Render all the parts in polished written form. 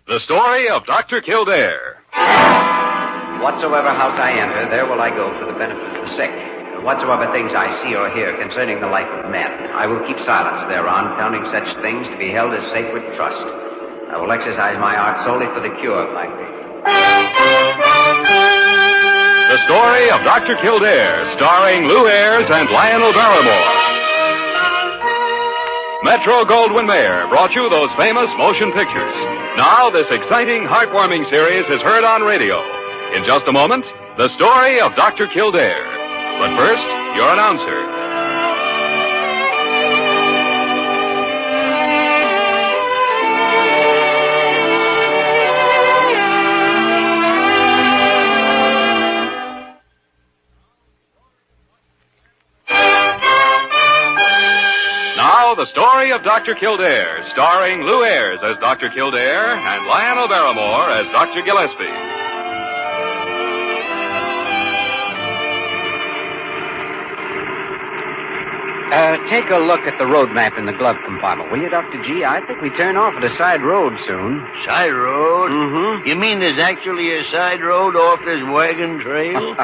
The story of Dr. Kildare. Whatsoever house I enter, there will I go for the benefit of the sick. Whatsoever things I see or hear concerning the life of men, I will keep silence thereon, counting such things to be held as sacred trust. I will exercise my art solely for the cure of my people. The story of Dr. Kildare, starring Lou Ayres and Lionel Barrymore. Metro-Goldwyn-Mayer brought you those famous motion pictures. Now this exciting, heartwarming series is heard on radio. In just a moment, the story of Dr. Kildare. But first, your announcer. Now, the story of Dr. Kildare, starring Lou Ayres as Dr. Kildare and Lionel Barrymore as Dr. Gillespie. Take a look at the road map in the glove compartment, will you, Dr. G? I think we turn off at a side road soon. Side road? Mm-hmm. You mean there's actually a side road off this wagon trail?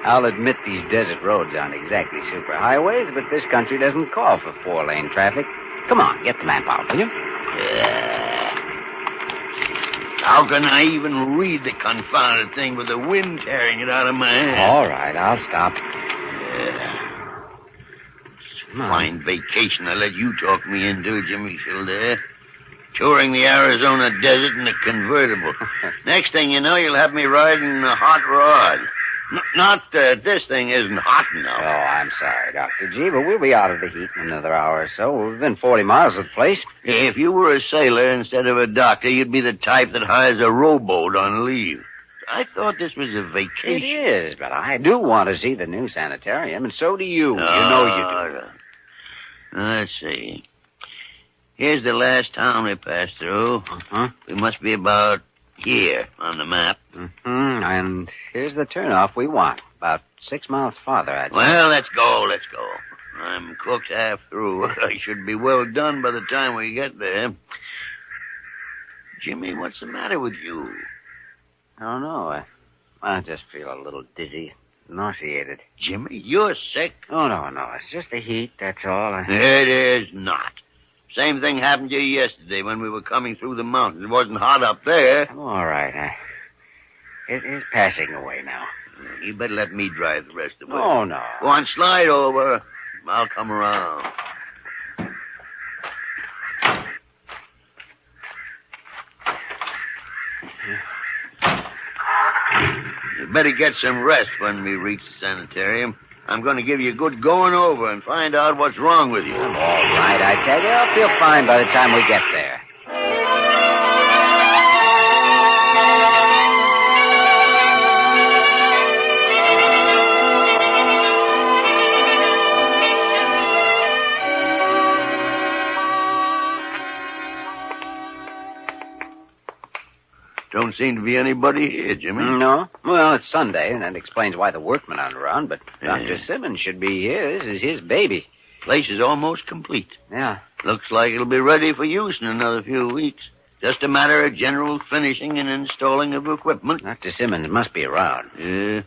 I'll admit these desert roads aren't exactly superhighways, but this country doesn't call for four-lane traffic. Come on, get the map out, will you? How can I even read the confounded thing with the wind tearing it out of my hand? All right, I'll stop. Fine vacation I let you talk me into, Jimmy Kildare. Touring the Arizona desert in a convertible. Next thing you know, you'll have me riding a hot rod. Not that this thing isn't hot enough. Oh, I'm sorry, Dr. G, but we'll be out of the heat in another hour or so. We've been 40 miles of the place. If you were a sailor instead of a doctor, you'd be the type that hires a rowboat on leave. I thought this was a vacation. It is, but I do want to see the new sanitarium, and so do you. You know you do. Let's see. Here's the last town we passed through. Uh-huh. We must be about here on the map. Mm-hmm. And here's the turnoff we want. About 6 miles farther, I'd say. Well, let's go. I'm cooked half through. I should be well done by the time we get there. Jimmy, what's the matter with you? I don't know. I just feel a little dizzy. Nauseated. Jimmy, you're sick. Oh, no. It's just the heat, that's all. It is not. Same thing happened to you yesterday when we were coming through the mountains. It wasn't hot up there. All right. It is passing away now. You better let me drive the rest of the way. Oh, no. Go on, slide over. I'll come around. You better get some rest when we reach the sanitarium. I'm going to give you a good going over and find out what's wrong with you. All right, I tell you. I'll feel fine by the time we get there. Don't seem to be anybody here, Jimmy. No? Well, it's Sunday, and that explains why the workmen aren't around, but Dr. Simmons should be here. This is his baby. Place is almost complete. Yeah. Looks like it'll be ready for use in another few weeks. Just a matter of general finishing and installing of equipment. Dr. Simmons must be around. Yeah.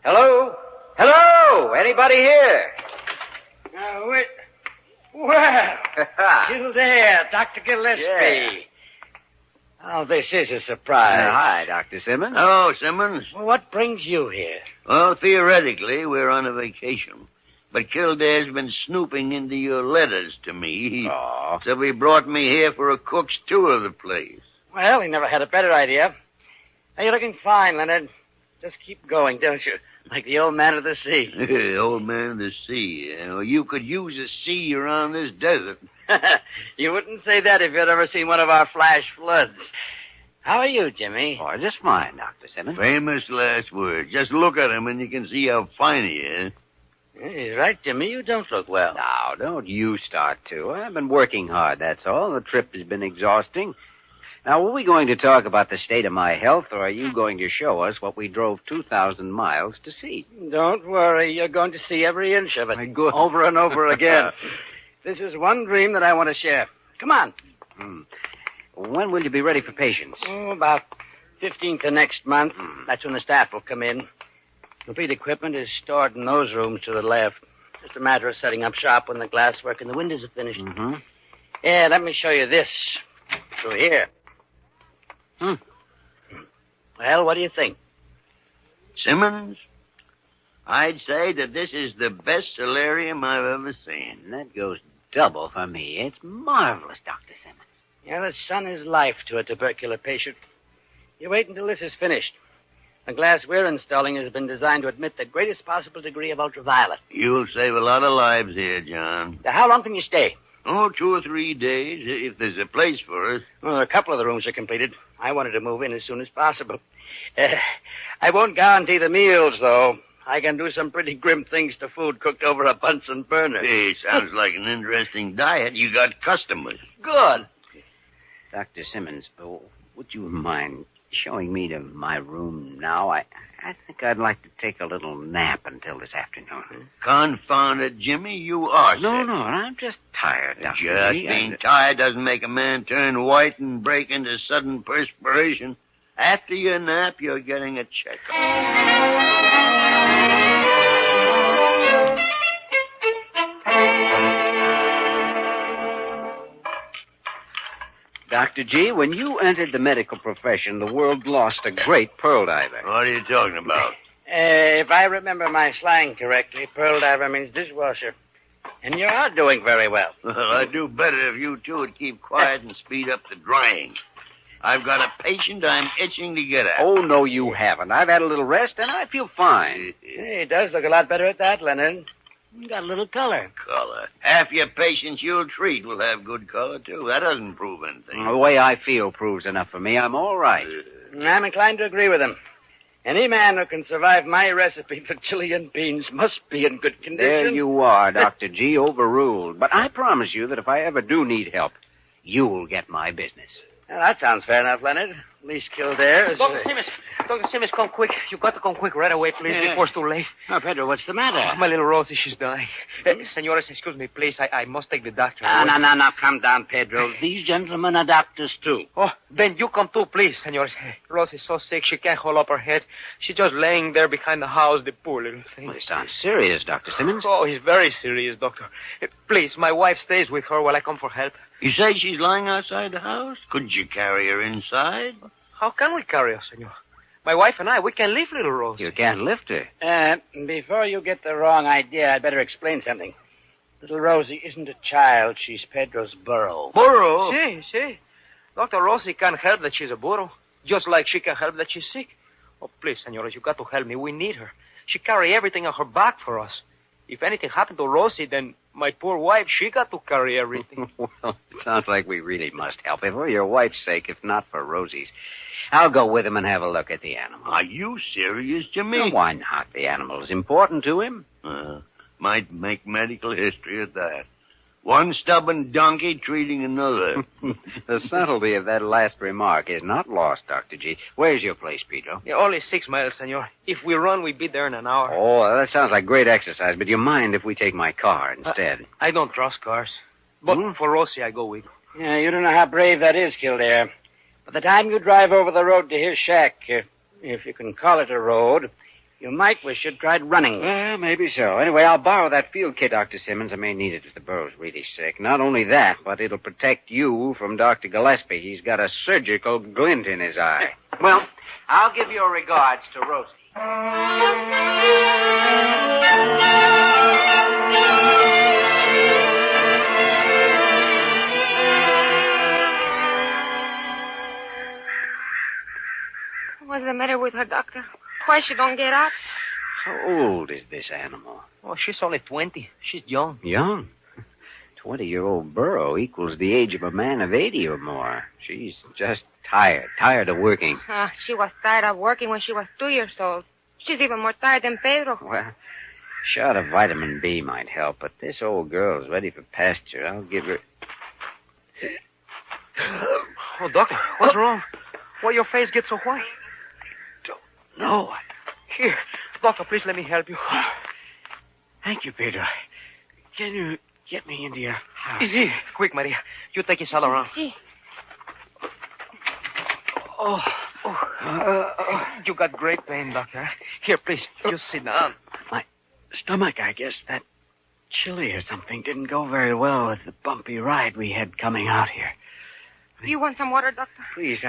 Hello? Hello? Anybody here? Well, Kildare, Dr. Gillespie. Yeah. Oh, this is a surprise. Hi, Dr. Simmons. Hello, Simmons. Well, what brings you here? Well, theoretically, we're on a vacation. But Kildare's been snooping into your letters to me. Oh. So he brought me here for a cook's tour of the place. Well, he never had a better idea. Now, you're looking fine, Leonard. Just keep going, don't you? Like the old man of the sea. Old man of the sea. You could use a sea around this desert. You wouldn't say that if you'd ever seen one of our flash floods. How are you, Jimmy? Oh, just fine, Dr. Simmons. Famous last words. Just look at him and you can see how fine he is. He's right, Jimmy. You don't look well. Now, don't you start to. I've been working hard, that's all. The trip has been exhausting. Now, were we going to talk about the state of my health, or are you going to show us what we drove 2,000 miles to see? Don't worry. You're going to see every inch of it. Good. Over and over again. This is one dream that I want to share. Come on. When will you be ready for patients? Oh, about 15th of next month. That's when the staff will come in. Complete equipment is stored in those rooms to the left. Just a matter of setting up shop when the glasswork and the windows are finished. Mm-hmm. Yeah, let me show you this. Through here. Well, what do you think? Simmons, I'd say that this is the best solarium I've ever seen. And that goes double for me. It's marvelous, Dr. Simmons. Yeah, the sun is life to a tubercular patient. You wait until this is finished. The glass we're installing has been designed to admit the greatest possible degree of ultraviolet. You'll save a lot of lives here, John. Now, how long can you stay? Oh, 2 or 3 days, if there's a place for us. Well, a couple of the rooms are completed. I wanted to move in as soon as possible. I won't guarantee the meals, though. I can do some pretty grim things to food cooked over a Bunsen burner. Hey, sounds like an interesting diet. You got customers. Good. Dr. Simmons, would you mind showing me to my room now? I think I'd like to take a little nap until this afternoon. Confound it, Jimmy, you are sick. No, I'm just tired, Dr. Just G. being tired doesn't make a man turn white and break into sudden perspiration. After your nap, you're getting a checkup. Dr. G, when you entered the medical profession, the world lost a great pearl diver. What are you talking about? If I remember my slang correctly, pearl diver means dishwasher. And you are doing very well. Well, I'd do better if you two would keep quiet and speed up the drying. I've got a patient I'm itching to get at. Oh, no, you haven't. I've had a little rest, and I feel fine. Hey, it does look a lot better at that, Leonard. You got a little color. Color. Half your patients you'll treat will have good color, too. That doesn't prove anything. The way I feel proves enough for me. I'm all right. I'm inclined to agree with him. Any man who can survive my recipe for Chilean beans must be in good condition. There you are, Dr. G, overruled. But I promise you that if I ever do need help, you'll get my business. Well, that sounds fair enough, Leonard. At least Kildare is... Dr. Simmons, come quick. You got to come quick right away, please, before it's too late. Oh, Pedro, what's the matter? My little Rosie, she's dying. Senores, excuse me, please. I must take the doctor. No. Calm down, Pedro. These gentlemen are doctors, too. Oh, then you come too, please, senores. Rosie's so sick, she can't hold up her head. She's just laying there behind the house, the poor little thing. Well, it sounds serious, Dr. Simmons. Oh, he's very serious, doctor. Please, my wife stays with her while I come for help. You say she's lying outside the house? Couldn't you carry her inside? How can we carry her, senor? My wife and I, we can lift little Rosie. You can't lift her. Before you get the wrong idea, I'd better explain something. Little Rosie isn't a child. She's Pedro's burro. Burro? See. Dr. Rosie can't help that she's a burro, just like she can help that she's sick. Oh, please, senores, you got to help me. We need her. She carry everything on her back for us. If anything happened to Rosie, then my poor wife, she got to carry everything. Well, it sounds like we really must help her for your wife's sake, if not for Rosie's. I'll go with him and have a look at the animal. Are you serious, Jimmy? Well, why not? The animal is important to him. Might make medical history at that. One stubborn donkey treating another. The subtlety of that last remark is not lost, Dr. G. Where's your place, Pedro? Yeah, only 6 miles, senor. If we run, we'll be there in an hour. Oh, that sounds like great exercise, but you mind if we take my car instead? I don't trust cars. But for Rosie, I go with you. Yeah, you don't know how brave that is, Kildare. By the time you drive over the road to his shack, if you can call it a road, you might wish you'd tried running. Well, maybe so. Anyway, I'll borrow that field kit, Dr. Simmons. I may need it if the burro's really sick. Not only that, but it'll protect you from Dr. Gillespie. He's got a surgical glint in his eye. Well, I'll give your regards to Rosie. What's the matter with her, doctor? Why she don't get up? How old is this animal? Oh, she's only 20. She's young. Young? 20-year-old burro equals the age of a man of 80 or more. She's just tired of working. She was tired of working when she was 2 years old. She's even more tired than Pedro. Well, a shot of vitamin B might help, but this old girl's ready for pasture. I'll give her... Oh, doctor, what's wrong? Why your face gets so white? No. Here, doctor, please let me help you. Thank you, Pedro. Can you get me into your house? Easy. Quick, Maria. You take his all around. See. You got great pain, Doctor. Here, please, just sit down. My stomach, I guess that chili or something didn't go very well with the bumpy ride we had coming out here. Do you want some water, Doctor? Please,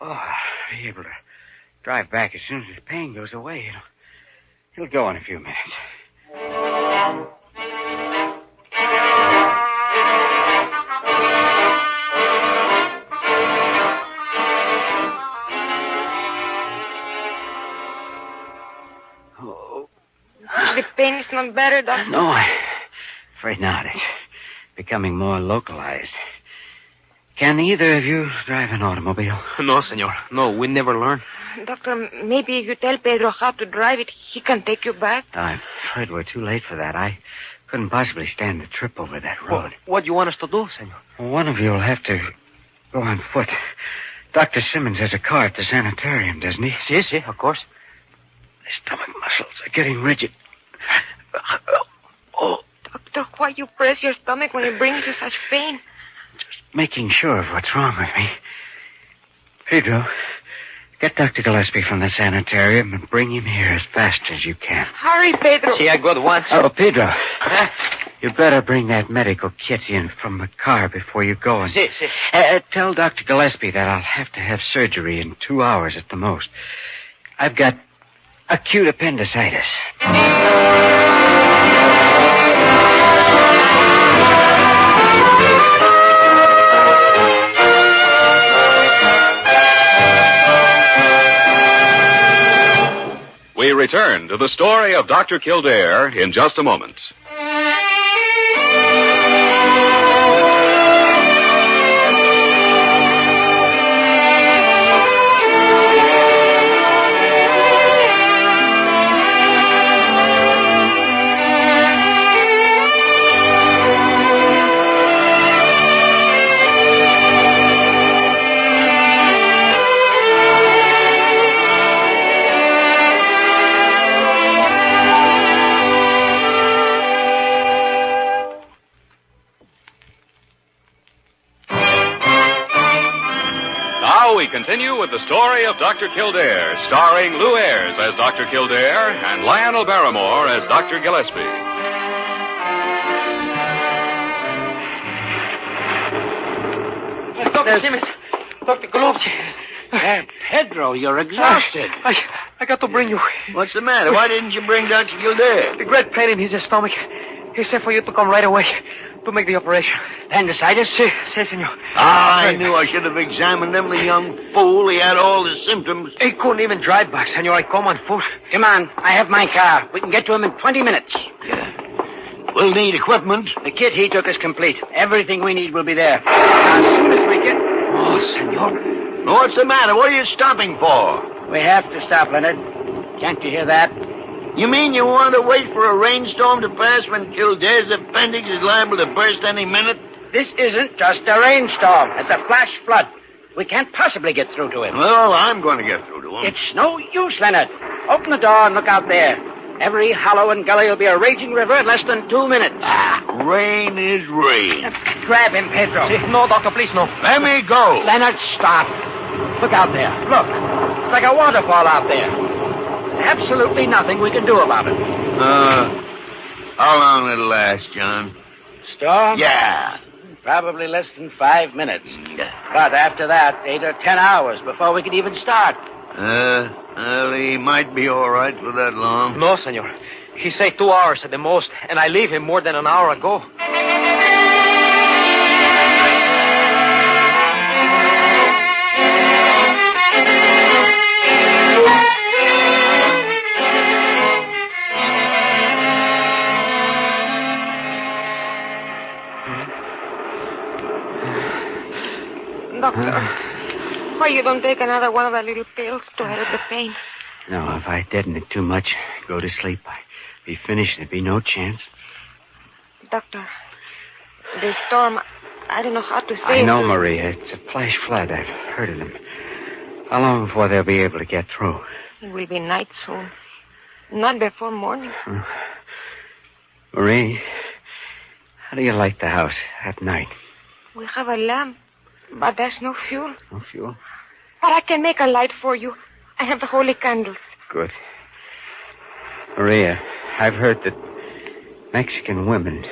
I'll be able to drive back as soon as the pain goes away. It'll go in a few minutes. The pain is not better, Doctor. No, I'm afraid not. It's becoming more localized. Can either of you drive an automobile? No, senor. No, we never learn. Doctor, maybe if you tell Pedro how to drive it, he can take you back. I'm afraid we're too late for that. I couldn't possibly stand the trip over that road. What do you want us to do, senor? Well, one of you will have to go on foot. Dr. Simmons has a car at the sanitarium, doesn't he? Si, of course. My stomach muscles are getting rigid. Doctor, why you press your stomach when it brings you such pain? Just making sure of what's wrong with me. Pedro, get Dr. Gillespie from the sanitarium and bring him here as fast as you can. Hurry, Pedro. See, I got once. Oh, Pedro. You better bring that medical kit in from the car before you go. And, Si. tell Dr. Gillespie that I'll have to have surgery in 2 hours at the most. I've got acute appendicitis. We return to the story of Dr. Kildare in just a moment. We continue with the story of Dr. Kildare, starring Lou Ayres as Dr. Kildare and Lionel Barrymore as Dr. Gillespie. Dr. Simmons, Dr. Gillespie. Pedro, you're exhausted. I got to bring you. What's the matter? Why didn't you bring Dr. Kildare? The great pain in his stomach. He said for you to come right away to make the operation. Appendicitis? Si, senor. I knew I should have examined him, the young fool. He had all the symptoms. He couldn't even drive back, senor. I come on foot. Come on, I have my car. We can get to him in 20 minutes. We'll need equipment. The kit he took is complete. Everything we need will be there. Now, as soon as we get... Oh, senor. What's the matter? What are you stopping for? We have to stop, Leonard. Can't you hear that? You mean you want to wait for a rainstorm to pass when Kildare's appendix is liable to burst any minute? This isn't just a rainstorm. It's a flash flood. We can't possibly get through to him. Well, I'm going to get through to him. It's no use, Leonard. Open the door and look out there. Every hollow and gully will be a raging river in less than 2 minutes. Rain is rain. Grab him, Pedro. No, doctor, please, no. Let me go. Leonard, stop. Look out there. Look. It's like a waterfall out there. There's absolutely nothing we can do about it. How long it'll last, John? Storm? Yeah. Probably less than 5 minutes. But after that, 8 or 10 hours before we could even start. Well, he might be all right for that long. No, senor. He said 2 hours at the most, and I leave him more than an hour ago. Doctor, why you don't take another one of the little pills to help the pain? No, if I deaden it too much, go to sleep, I'd be finished. There'd be no chance. Doctor, the storm, I don't know how to say I it. know, Maria. It's a flash flood. I've heard of them. How long before they'll be able to get through? It will be night soon. Not before morning. Marie, how do you light the house at night? We have a lamp, but there's no fuel. No fuel? But I can make a light for you. I have the holy candles. Good. Maria, I've heard that Mexican women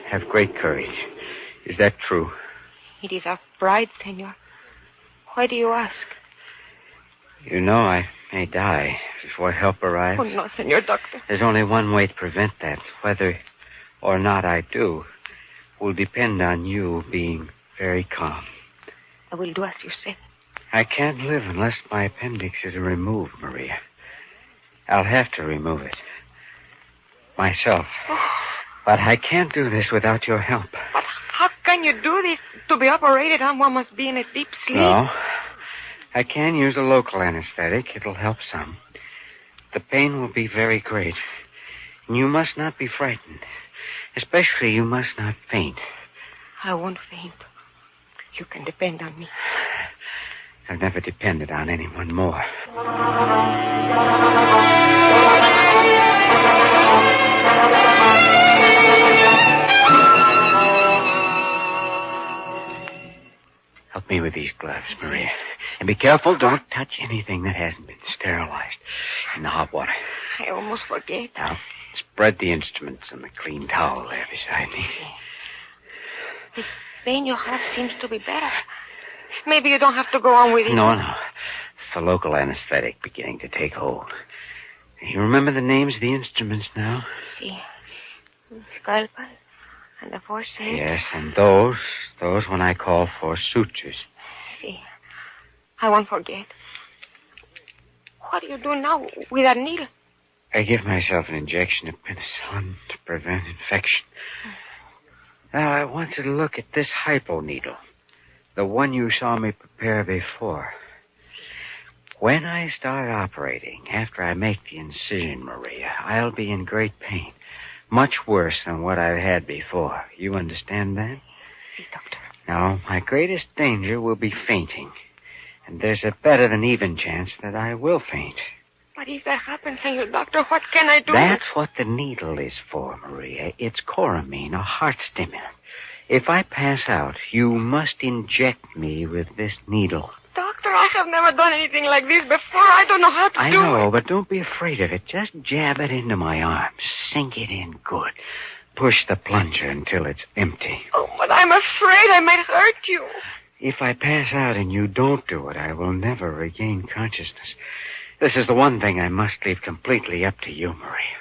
have great courage. Is that true? It is our pride, senor. Why do you ask? You know I may die before help arrives. Oh, no, senor doctor. There's only one way to prevent that. Whether or not I do will depend on you being very calm. I will do as you say. I can't live unless my appendix is removed, Maria. I'll have to remove it. Myself. Oh. But I can't do this without your help. But how can you do this? To be operated on, one must be in a deep sleep. No. I can use a local anesthetic. It'll help some. The pain will be very great. And you must not be frightened. Especially, you must not faint. I won't faint. You can depend on me. I've never depended on anyone more. Help me with these gloves, Maria. And be careful, don't touch anything that hasn't been sterilized in the hot water. I almost forget. Now, spread the instruments on the clean towel there beside me. The pain you have seems to be better. Maybe you don't have to go on with it. No. It's the local anesthetic beginning to take hold. You remember the names of the instruments now? See. Scalpel and the forceps. Yes, and those when I call for sutures. See. I won't forget. What do you do now with that needle? I give myself an injection of penicillin to prevent infection. Now, I want you to look at this hypo needle. The one you saw me prepare before. When I start operating, after I make the incision, Maria, I'll be in great pain. Much worse than what I've had before. You understand that? Doctor. Now, my greatest danger will be fainting. And there's a better than even chance that I will faint. But if that happens, Senor Doctor, what can I do? That's what the needle is for, Maria. It's choramine, a heart stimulant. If I pass out, you must inject me with this needle. Doctor, I have never done anything like this before. I don't know how to do it. I know, but don't be afraid of it. Just jab it into my arm. Sink it in good. Push the plunger until it's empty. Oh, but I'm afraid I might hurt you. If I pass out and you don't do it, I will never regain consciousness. This is the one thing I must leave completely up to you, Maria.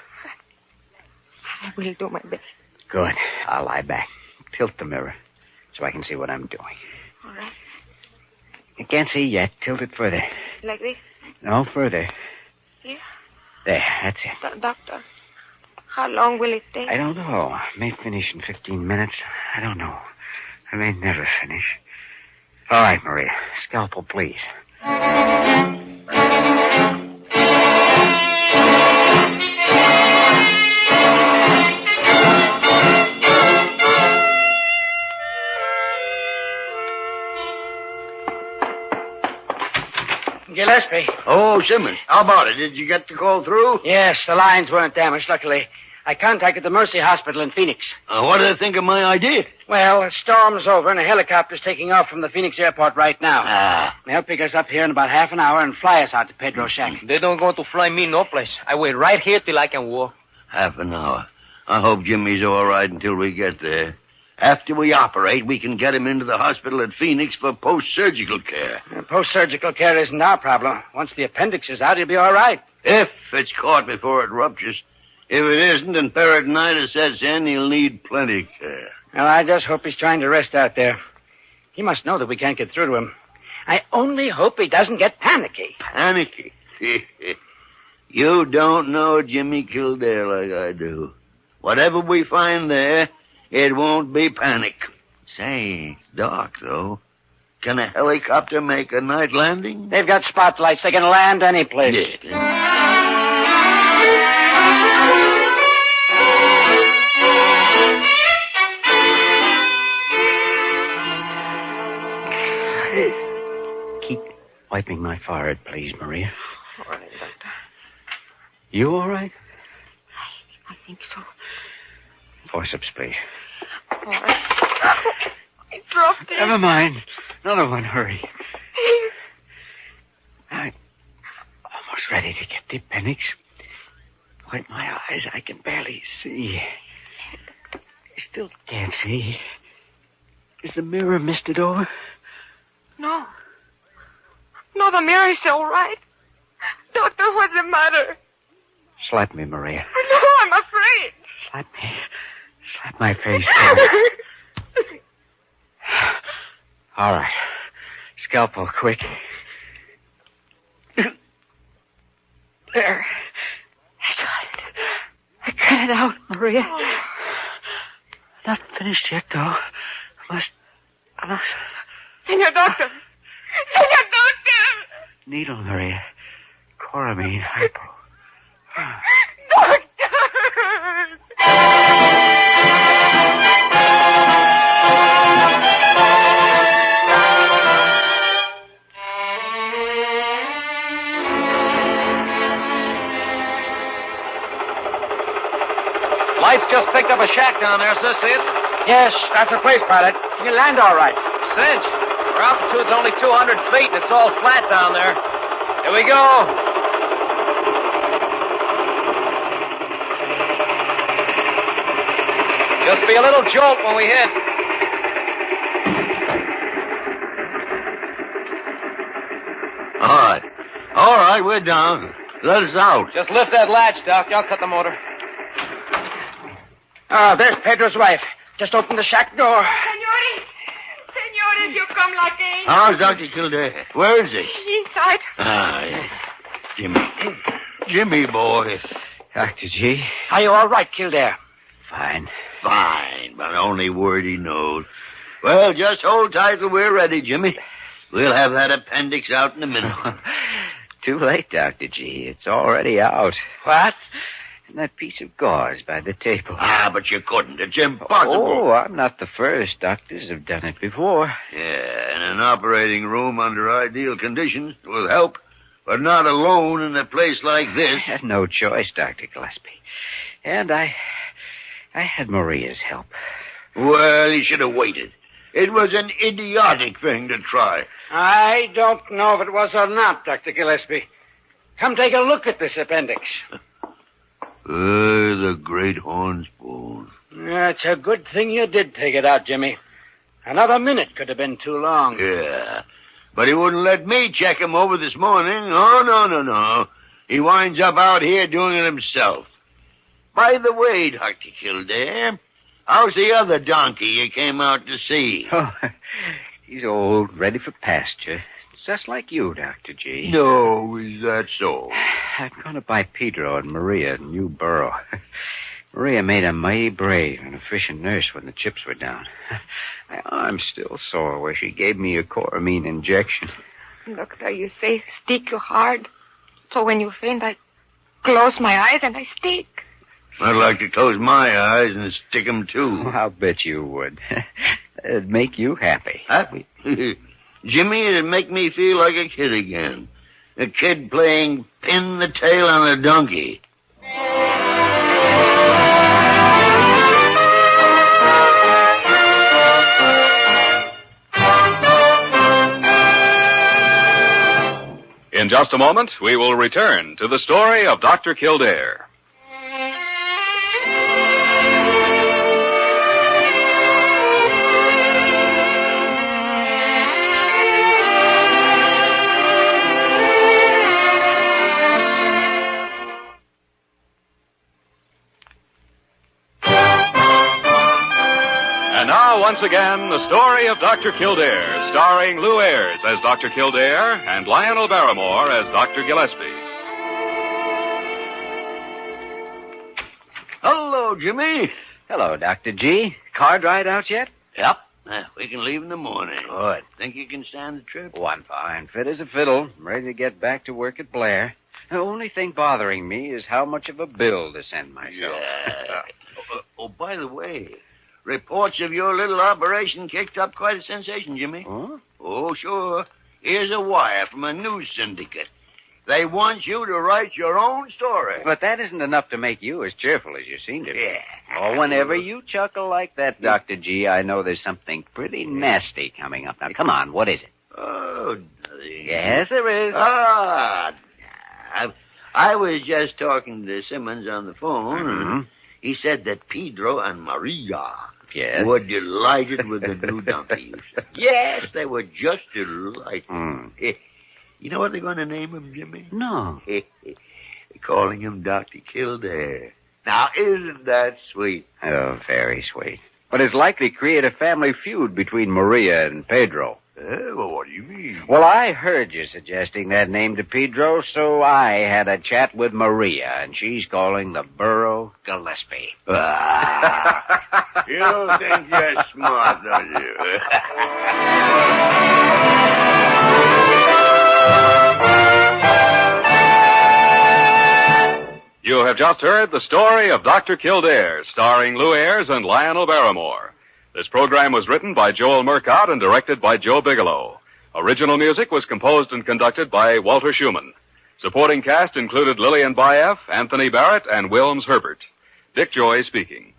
I will do my best. Good. I'll lie back. Tilt the mirror so I can see what I'm doing. All right. You can't see yet. Tilt it further. Like this? No, further. Here? There, that's it. Doctor, how long will it take? I don't know. I may finish in 15 minutes. I don't know. I may never finish. All right, Maria. Scalpel, please. Gillespie. Oh, Simmons, how about it? Did you get the call through? Yes, the lines weren't damaged, luckily. I contacted the Mercy Hospital in Phoenix. What do they think of my idea? Well, the storm's over and a helicopter's taking off from the Phoenix airport right now. They'll pick us up here in about half an hour and fly us out to Pedro's shack. They don't go to fly me no place. I wait right here till I can walk. Half an hour. I hope Jimmy's all right until we get there. After we operate, we can get him into the hospital at Phoenix for post-surgical care. Post-surgical care isn't our problem. Once the appendix is out, he'll be all right. If it's caught before it ruptures. If it isn't and peritonitis sets in, he'll need plenty care. Well, I just hope he's trying to rest out there. He must know that we can't get through to him. I only hope he doesn't get panicky. Panicky? You don't know Jimmy Kildare like I do. Whatever we find there, it won't be panic. Say, Doc, though, can a helicopter make a night landing? They've got spotlights. They can land any place. Keep wiping my forehead, please, Maria. All right, Doctor. You all right? I think so. Forceps, please. All right. I dropped it. Never mind. Another one, hurry. ready to get the appendix. Wipe my eyes. I can barely see. I still can't see. Is the mirror misted over? No. No, the mirror is all right. Doctor, what's the matter? Slap me, Maria. No, I'm afraid. Slap me. Slap my face. All right. Scalpel, quick. There. I got it out, Maria. Oh. Not finished yet, though. I must... Senor Doctor. Senor Doctor. Needle, Maria. Coramine, hypo. Doctor. Lights just picked up a shack down there, sir. See it? Yes, that's the place, pilot. You can land all right. Cinch. Our altitude's only 200 feet, and it's all flat down there. Here we go. Just be a little jolt when we hit. All right, we're down. Let us out. Just lift that latch, Doc. I'll cut the motor. There's Pedro's wife. Just open the shack door. Senores, you come like angels. How's Dr. Kildare? Where is he? Inside. Yeah. Jimmy, boy. Dr. G. Are you all right, Kildare? Fine. Fine, but only word he knows. Well, just hold tight till we're ready, Jimmy. We'll have that appendix out in a minute. Too late, Dr. G. It's already out. What? And that piece of gauze by the table. But you couldn't. It's impossible. Oh, I'm not the first. Doctors have done it before. Yeah, in an operating room under ideal conditions will help, but not alone in a place like this. I had no choice, Dr. Gillespie. And I had Maria's help. Well, he should have waited. It was an idiotic thing to try. I don't know if it was or not, Dr. Gillespie. Come take a look at this appendix. The great horn spoon. It's a good thing you did take it out, Jimmy. Another minute could have been too long. Yeah, but he wouldn't let me check him over this morning. Oh, no. He winds up out here doing it himself. By the way, Dr. Kildare, how's the other donkey you came out to see? Oh, he's old, ready for pasture. Just like you, Dr. G. No, is that so? I'm going to buy Pedro and Maria a new burro. Maria made him mighty brave and efficient nurse when the chips were down. My arm's still sore where she gave me a coramine injection. Doctor, you say stick you hard. So when you faint, I close my eyes and I stick. I'd like to close my eyes and stick 'em too. Oh, I'll bet you would. It'd make you happy. Happy? Jimmy, it'd make me feel like a kid again. A kid playing pin the tail on a donkey. In just a moment, we will return to the story of Dr. Kildare. And now, once again, the story of Dr. Kildare, starring Lou Ayres as Dr. Kildare and Lionel Barrymore as Dr. Gillespie. Hello, Jimmy. Hello, Dr. G. Card ride out yet? Yep. We can leave in the morning. Good. Think you can stand the trip? Oh, I'm fine. Fit as a fiddle. I'm ready to get back to work at Blair. The only thing bothering me is how much of a bill to send myself. Yeah. By the way, reports of your little operation kicked up quite a sensation, Jimmy. Huh? Oh, sure. Here's a wire from a news syndicate. They want you to write your own story. But that isn't enough to make you as cheerful as you seem to be. Yeah. Oh, whenever you chuckle like that, Dr. G, I know there's something pretty nasty coming up. Now, come on, what is it? Oh, nothing. Yes, there is. I was just talking to Simmons on the phone. And he said that Pedro and Maria were delighted with the new donkey. Yes, they were just delighted. You know what they're going to name him, Jimmy? No. They're calling him Dr. Kildare. Now, isn't that sweet? Oh, very sweet. But it's likely to create a family feud between Maria and Pedro. Well, what do you mean? Well, I heard you suggesting that name to Pedro, so I had a chat with Maria, and she's calling the borough Gillespie. You think you're smart, don't you? You have just heard the story of Dr. Kildare, starring Lou Ayres and Lionel Barrymore. This program was written by Joel Murcott and directed by Joe Bigelow. Original music was composed and conducted by Walter Schumann. Supporting cast included Lillian Baeff, Anthony Barrett, and Wilms Herbert. Dick Joy speaking.